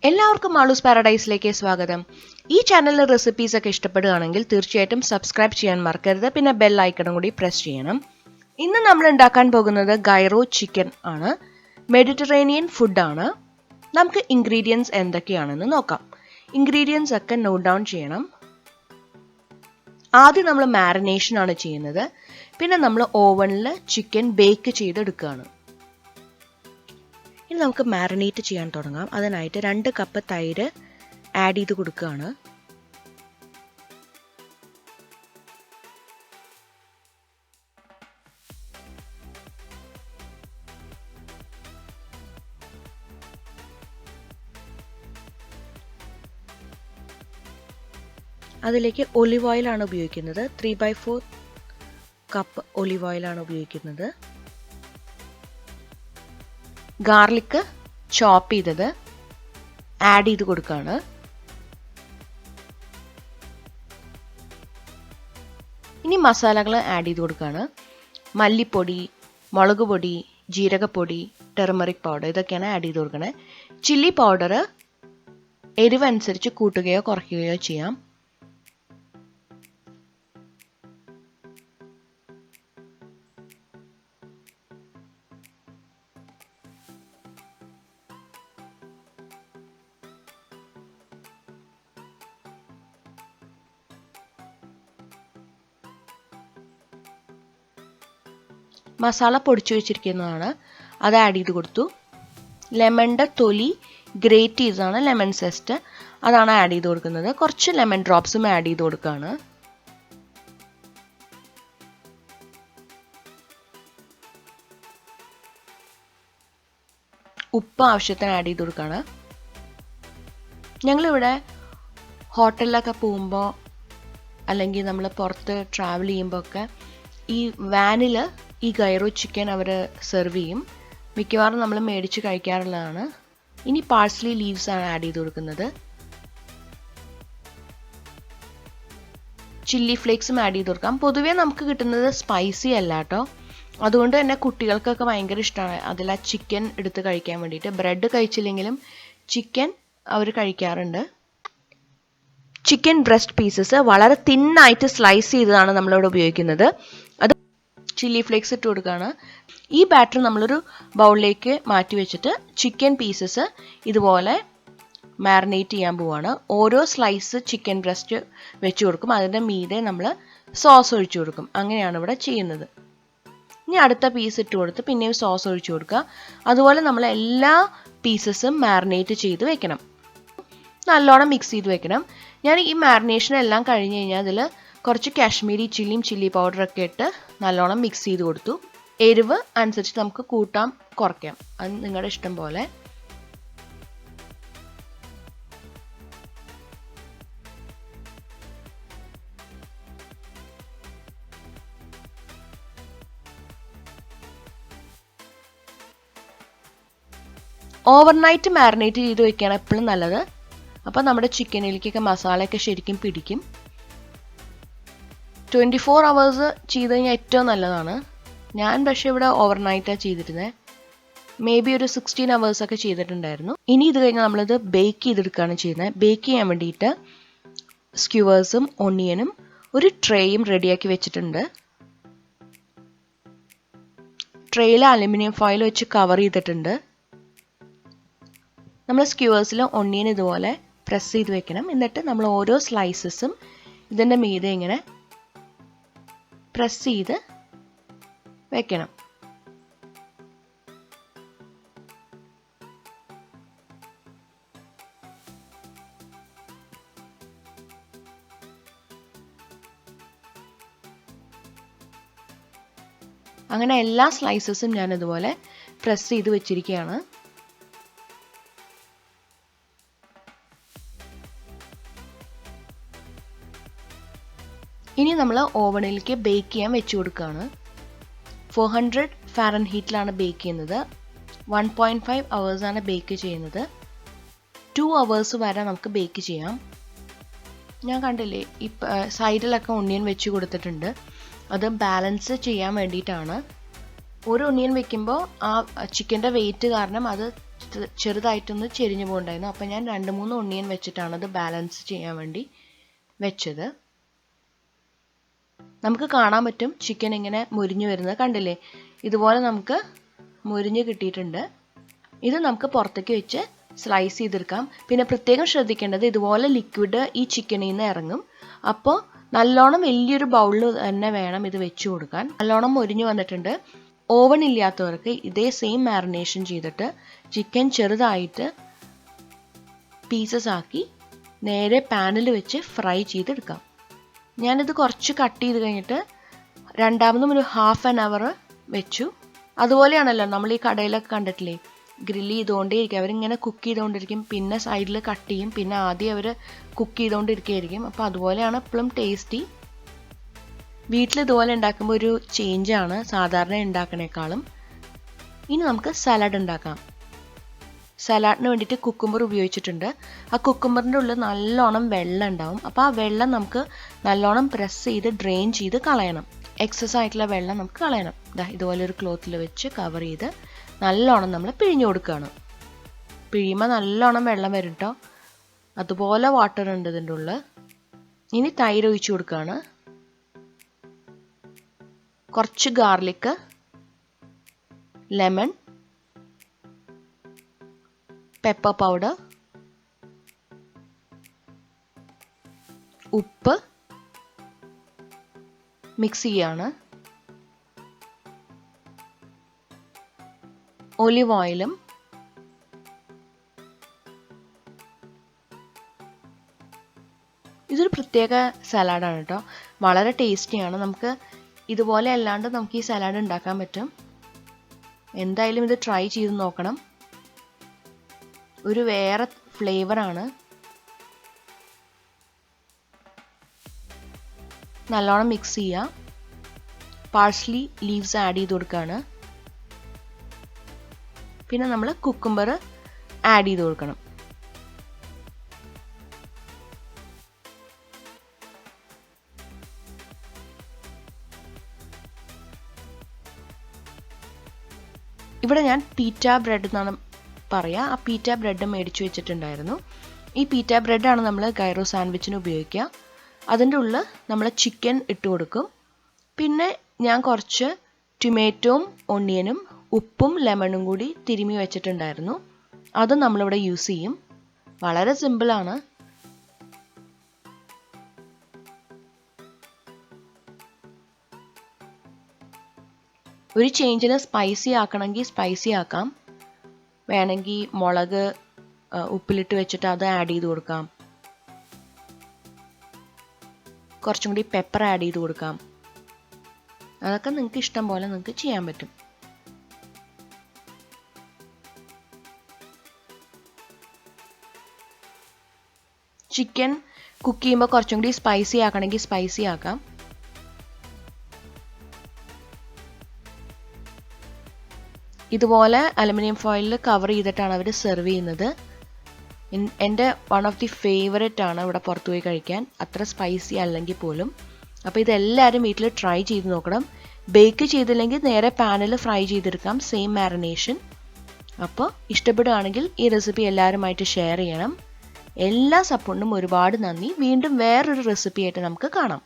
എല്ലാവർക്കും മാളൂസ് പാരഡൈസിലേക്ക് സ്വാഗതം. ഈ ചാനലിലെ റെസിപ്പീസ് ഒക്കെ ഇഷ്ടപ്പെടുകയാണെങ്കിൽ തീർച്ചയായിട്ടും സബ്സ്ക്രൈബ് ചെയ്യാൻ മറക്കരുത്. പിന്നെ ബെൽ ഐക്കണും കൂടി പ്രസ് ചെയ്യണം. ഇന്ന് നമ്മൾ ഉണ്ടാക്കാൻ പോകുന്നത് ഗൈറോ ചിക്കൻ ആണ്. മെഡിറ്ററേനിയൻ ഫുഡാണ്. നമുക്ക് ഇൻഗ്രീഡിയൻസ് എന്തൊക്കെയാണെന്ന് നോക്കാം. ഇൻഗ്രീഡിയൻസ് ഒക്കെ നോട്ട് ഡൗൺ ചെയ്യണം. ആദ്യം നമ്മൾ മാരിനേഷൻ ആണ് ചെയ്യുന്നത്. പിന്നെ നമ്മൾ ഓവനിൽ ചിക്കൻ ബേക്ക് ചെയ്തെടുക്കുകയാണ്. ഇനി നമുക്ക് മാരിനേറ്റ് ചെയ്യാൻ തുടങ്ങാം. അതിനായിട്ട് 2 കപ്പ് തൈര് ആഡ് ചെയ്ത് കൊടുക്കുകയാണ്. അതിലേക്ക് ഒലിവ് ഓയിലാണ് ഉപയോഗിക്കുന്നത്. 3/4 കപ്പ് ഒലിവ് ഓയിലാണ് ഉപയോഗിക്കുന്നത്. ഗാർലിക് ചോപ്പ് ചെയ്തത് ആഡ് ചെയ്ത് കൊടുക്കുകയാണ്. ഇനി മസാലകൾ ആഡ് ചെയ്ത് കൊടുക്കുകയാണ്. മല്ലിപ്പൊടി, മുളക് പൊടി, ജീരകപ്പൊടി, ടെർമറിക് പൗഡർ ഇതൊക്കെയാണ് ആഡ് ചെയ്ത് കൊടുക്കണേ. ചില്ലി പൗഡർ എരിവ് അനുസരിച്ച് കൂട്ടുകയോ കുറയ്ക്കുകയോ ചെയ്യാം. മസാല പൊടിച്ചു വെച്ചിരിക്കുന്നതാണ്, അത് ആഡ് ചെയ്ത് കൊടുത്തു. ലെമണിൻ്റെ തൊലി ഗ്രേറ്റ് ചെയ്തതാണ് ലെമൺ സെസ്റ്റ്, അതാണ് ആഡ് ചെയ്ത് കൊടുക്കുന്നത്. കുറച്ച് ലെമൺ ഡ്രോപ്സും ആഡ് ചെയ്ത് കൊടുക്കുകയാണ്. ഉപ്പ് ആവശ്യത്തിന് ആഡ് ചെയ്ത് കൊടുക്കുകയാണ്. ഞങ്ങളിവിടെ ഹോട്ടലിലൊക്കെ പോകുമ്പോൾ അല്ലെങ്കിൽ നമ്മൾ പുറത്ത് ട്രാവൽ ചെയ്യുമ്പോൾ ഒക്കെ ഈ വാനിൽ ഈ ഗൈറോ ചിക്കൻ അവർ സെർവ് ചെയ്യും. മിക്കവാറും നമ്മൾ മേടിച്ച് കഴിക്കാറുള്ളതാണ്. ഇനി പാഴ്സ്ലി ലീവ്സ് ആണ് ആഡ് ചെയ്ത് കൊടുക്കുന്നത്. ചില്ലി ഫ്ലേക്സും ആഡ് ചെയ്ത് കൊടുക്കാം. പൊതുവേ നമുക്ക് കിട്ടുന്നത് സ്പൈസി അല്ല കേട്ടോ, അതുകൊണ്ട് തന്നെ കുട്ടികൾക്കൊക്കെ ഭയങ്കര ഇഷ്ടമാണ് അതിൽ ആ ചിക്കൻ എടുത്ത് കഴിക്കാൻ വേണ്ടിയിട്ട്. ബ്രെഡ് കഴിച്ചില്ലെങ്കിലും ചിക്കൻ അവർ കഴിക്കാറുണ്ട്. ചിക്കൻ ബ്രസ്റ്റ് പീസസ് വളരെ തിന്നായിട്ട് സ്ലൈസ് ചെയ്തതാണ് നമ്മളിവിടെ ഉപയോഗിക്കുന്നത്. അത് ചില്ലി ഫ്ലേക്സ് ഇട്ട് കൊടുക്കുകയാണ്. ഈ ബാറ്റർ നമ്മളൊരു ബൗളിലേക്ക് മാറ്റി വെച്ചിട്ട് ചിക്കൻ പീസസ് ഇതുപോലെ മാരിനേറ്റ് ചെയ്യാൻ പോവുകയാണ്. ഓരോ സ്ലൈസ് ചിക്കൻ ബ്രസ്റ്റ് വെച്ച് കൊടുക്കും. അതിൻ്റെ മീതെ നമ്മൾ സോസ് ഒഴിച്ചു കൊടുക്കും. അങ്ങനെയാണ് ഇവിടെ ചെയ്യുന്നത്. ഇനി അടുത്ത പീസ് ഇട്ട് കൊടുത്ത് പിന്നെയും സോസ് ഒഴിച്ചു കൊടുക്കുക. അതുപോലെ നമ്മൾ എല്ലാ പീസസും മാരിനേറ്റ് ചെയ്ത് വെക്കണം. നല്ലോണം മിക്സ് ചെയ്ത് വെക്കണം. ഞാൻ ഈ മാരിനേഷൻ എല്ലാം കഴിഞ്ഞ് കഴിഞ്ഞാൽ അതിൽ കുറച്ച് കാശ്മീരി ചില്ലി പൗഡറൊക്കെ ഇട്ട് നല്ലോണം മിക്സ് ചെയ്ത് കൊടുത്തു. എരിവ് അനുസരിച്ച് നമുക്ക് കൂട്ടാം കുറയ്ക്കാം, അത് നിങ്ങളുടെ ഇഷ്ടം പോലെ. ഓവർനൈറ്റ് മാരിനേറ്റ് ചെയ്ത് വെക്കുകയാണ് എപ്പോഴും നല്ലത്. അപ്പോൾ നമ്മുടെ ചിക്കനിലേക്കൊക്കെ മസാലയൊക്കെ ശരിക്കും പിടിക്കും. 24 hours ചെയ്ത് കഴിഞ്ഞാൽ ഏറ്റവും നല്ലതാണ്. ഞാൻ പക്ഷേ ഇവിടെ ഓവർനൈറ്റാണ് ചെയ്തിരുന്നത്. മേ ബി ഒരു 16 hours ഒക്കെ ചെയ്തിട്ടുണ്ടായിരുന്നു. ഇനി ഇത് കഴിഞ്ഞാൽ നമ്മളിത് ബേക്ക് ചെയ്തെടുക്കുകയാണ് ചെയ്യുന്നത്. ബേക്ക് ചെയ്യാൻ വേണ്ടിയിട്ട് സ്ക്യൂവേഴ്സും ഒണിയനും ഒരു ട്രേയും റെഡിയാക്കി വെച്ചിട്ടുണ്ട്. ട്രേയിൽ അലുമിനിയം ഫോയിൽ വെച്ച് കവർ ചെയ്തിട്ടുണ്ട്. നമ്മൾ സ്ക്യൂവേഴ്സിൽ ഒണിയൻ ഇതുപോലെ പ്രസ് ചെയ്ത് വെക്കണം. എന്നിട്ട് നമ്മൾ ഓരോ സ്ലൈസസും ഇതിൻ്റെ മീതെ ഇങ്ങനെ പ്രസ് ചെയ്ത് വെക്കണം. അങ്ങനെ എല്ലാ സ്ലൈസസും ഞാൻ ഇതുപോലെ പ്രസ് ചെയ്ത് വെച്ചിരിക്കുകയാണ്. ഇനി നമ്മൾ ഓവനിലേക്ക് ബേക്ക് ചെയ്യാൻ വെച്ച് കൊടുക്കുകയാണ്. 400 ഫാരൻഹീറ്റിലാണ് ബേക്ക് ചെയ്യുന്നത്. 1.5 hours ആണ് ബേക്ക് ചെയ്യുന്നത്. 2 hours വരെ നമുക്ക് ബേക്ക് ചെയ്യാം. ഞാൻ കണ്ടില്ലേ ഈ സൈഡിലൊക്കെ ഒണിയൻ വെച്ച് കൊടുത്തിട്ടുണ്ട്. അത് ബാലൻസ് ചെയ്യാൻ വേണ്ടിയിട്ടാണ്. ഒരു ഒണിയൻ വെക്കുമ്പോൾ ആ ചിക്കൻ്റെ വെയിറ്റ് കാരണം അത് ചെറുതായിട്ടൊന്ന് ചെരിഞ്ഞു പോകണ്ടായിരുന്നു. അപ്പോൾ ഞാൻ 2-3 ഒണിയൻ വെച്ചിട്ടാണ് അത് ബാലൻസ് ചെയ്യാൻ വേണ്ടി വെച്ചത്. നമുക്ക് കാണാൻ പറ്റും ചിക്കൻ ഇങ്ങനെ മുരിഞ്ഞു വരുന്നത് കണ്ടില്ലേ? ഇതുപോലെ നമുക്ക് മുരിഞ്ഞ് കിട്ടിയിട്ടുണ്ട്. ഇത് നമുക്ക് പുറത്തേക്ക് വെച്ച് സ്ലൈസ് ചെയ്തെടുക്കാം. പിന്നെ പ്രത്യേകം ശ്രദ്ധിക്കേണ്ടത് ഇതുപോലെ ലിക്വിഡ് ഈ ചിക്കനിൽ നിന്ന് ഇറങ്ങും. അപ്പോൾ നല്ലോണം വലിയൊരു ബൗളിൽ തന്നെ വേണം ഇത് വെച്ച് കൊടുക്കാൻ. നല്ലോണം മുരിഞ്ഞു വന്നിട്ടുണ്ട്. ഓവൻ ഇല്ലാത്തവർക്ക് ഇതേ സെയിം മാരിനേഷൻ ചെയ്തിട്ട് ചിക്കൻ ചെറുതായിട്ട് പീസസ് ആക്കി നേരെ പാനിൽ വെച്ച് ഫ്രൈ ചെയ്തെടുക്കാം. ഞാനിത് കുറച്ച് കട്ട് ചെയ്ത് കഴിഞ്ഞിട്ട് രണ്ടാമതും ഒരു ½ an hour വെച്ചു. അതുപോലെയാണല്ലോ നമ്മൾ ഈ കടയിലൊക്കെ കണ്ടിട്ടില്ലേ, ഗ്രില്ല് ചെയ്തുകൊണ്ടേയിരിക്കും. അവരിങ്ങനെ കുക്ക് ചെയ്തുകൊണ്ടിരിക്കും, പിന്നെ സൈഡിൽ കട്ട് ചെയ്യും, പിന്നെ ആദ്യം അവർ കുക്ക് ചെയ്തുകൊണ്ടിരിക്കുകയായിരിക്കും. അപ്പോൾ അതുപോലെയാണ് എപ്പോഴും ടേസ്റ്റി. വീട്ടിൽ ഇതുപോലെ ഉണ്ടാക്കുമ്പോൾ ഒരു ചേഞ്ചാണ് സാധാരണ ഉണ്ടാക്കണേക്കാളും. ഇനി നമുക്ക് സലാഡ് ഉണ്ടാക്കാം. സലാഡിന് വേണ്ടിയിട്ട് കുക്കുംബർ ഉപയോഗിച്ചിട്ടുണ്ട്. ആ കുക്കുംബറിൻ്റെ ഉള്ളിൽ നല്ലോണം വെള്ളം ഉണ്ടാവും. അപ്പോൾ ആ വെള്ളം നമുക്ക് നല്ലോണം പ്രസ് ചെയ്ത് ഡ്രെയിൻ ചെയ്ത് കളയണം. എക്സസ് ആയിട്ടുള്ള വെള്ളം നമുക്ക് കളയണം. ഇതുപോലെ ഒരു ക്ലോത്തിൽ വെച്ച് കവർ ചെയ്ത് നല്ലോണം നമ്മൾ പിഴിഞ്ഞു കൊടുക്കുകയാണ്. പിഴിയുമ്പോൾ നല്ലോണം വെള്ളം വരും കേട്ടോ. അതുപോലെ വാട്ടർ ഉണ്ട് ഇതിൻ്റെ ഉള്ളിൽ. ഇനി തൈര് ഒഴിച്ചു കൊടുക്കുകയാണ്. കുറച്ച് ഗാർലിക്, ലെമൺ, പെപ്പർ പൗഡർ, ഉപ്പ് മിക്സ് ചെയ്യാണ്. ഒലിവ് ഓയിലും ഇതൊരു പ്രത്യേക സലാഡാണ് കേട്ടോ. വളരെ ടേസ്റ്റിയാണ്. നമുക്ക് ഇതുപോലെ അല്ലാണ്ട് നമുക്ക് ഈ സലാഡ് ഉണ്ടാക്കാൻ പറ്റും. എന്തായാലും ഇത് ട്രൈ ചെയ്ത് നോക്കണം. ഒരു വേറെ ഫ്ലേവറാണ്. നല്ലോണം മിക്സ് ചെയ്യുക. പാഴ്സ്ലി ലീവ്സ് ആഡ് ചെയ്ത് കൊടുക്കുകയാണ്. പിന്നെ നമ്മൾ കുക്കുംബർ ആഡ് ചെയ്ത് കൊടുക്കണം. ഇവിടെ ഞാൻ പീറ്റ ബ്രെഡ് എന്നാണ് പറയുക. ആ പീറ്റ ബ്രെഡ് മേടിച്ചു വെച്ചിട്ടുണ്ടായിരുന്നു. ഈ പീറ്റ ബ്രെഡാണ് നമ്മൾ ഗൈറോ സാൻഡ്വിച്ചിന് ഉപയോഗിക്കുക. അതിൻ്റെ ഉള്ളിൽ നമ്മൾ ചിക്കൻ ഇട്ട് കൊടുക്കും. പിന്നെ ഞാൻ കുറച്ച് ടൊമാറ്റോയും ഒണിയനും ഉപ്പും ലെമണും കൂടി തിരുമ്മി വെച്ചിട്ടുണ്ടായിരുന്നു. അതും നമ്മളിവിടെ യൂസ് ചെയ്യും. വളരെ സിമ്പിളാണ്. ഒരു ചേഞ്ചിന് സ്പൈസി ആക്കണമെങ്കിൽ സ്പൈസി ആക്കാം. വേണമെങ്കിൽ മുളക് ഉപ്പിലിട്ട് വെച്ചിട്ട് അത് ആഡ് ചെയ്ത് കൊടുക്കാം. കുറച്ചും കൂടി പെപ്പർ ആഡ് ചെയ്ത് കൊടുക്കാം. അതൊക്കെ നിങ്ങൾക്ക് ഇഷ്ടം പോലെ നിങ്ങൾക്ക് ചെയ്യാൻ പറ്റും. ചിക്കൻ കുക്ക് ചെയ്യുമ്പോൾ കുറച്ചും കൂടി സ്പൈസി ആക്കണമെങ്കിൽ സ്പൈസി ആക്കാം. ഇതുപോലെ അലുമിനിയം ഫോയിലിൽ കവർ ചെയ്തിട്ടാണ് അവർ സെർവ് ചെയ്യുന്നത്. എൻ്റെ വൺ ഓഫ് ദി ഫേവറേറ്റ് ആണ് ഇവിടെ പുറത്തു പോയി കഴിക്കാൻ, അത്ര സ്പൈസി അല്ലെങ്കിൽ പോലും. അപ്പോൾ ഇതെല്ലാവരും വീട്ടിൽ ട്രൈ ചെയ്ത് നോക്കണം. ബേക്ക് ചെയ്തില്ലെങ്കിൽ നേരെ പാനിൽ ഫ്രൈ ചെയ്തെടുക്കാം, സെയിം മാരിനേഷൻ. അപ്പോൾ ഇഷ്ടപ്പെടുകയാണെങ്കിൽ ഈ റെസിപ്പി എല്ലാവരുമായിട്ട് ഷെയർ ചെയ്യണം. എല്ലാ സപ്പോർട്ടിനും ഒരുപാട് നന്ദി. വീണ്ടും വേറൊരു റെസിപ്പി ആയിട്ട് നമുക്ക് കാണാം.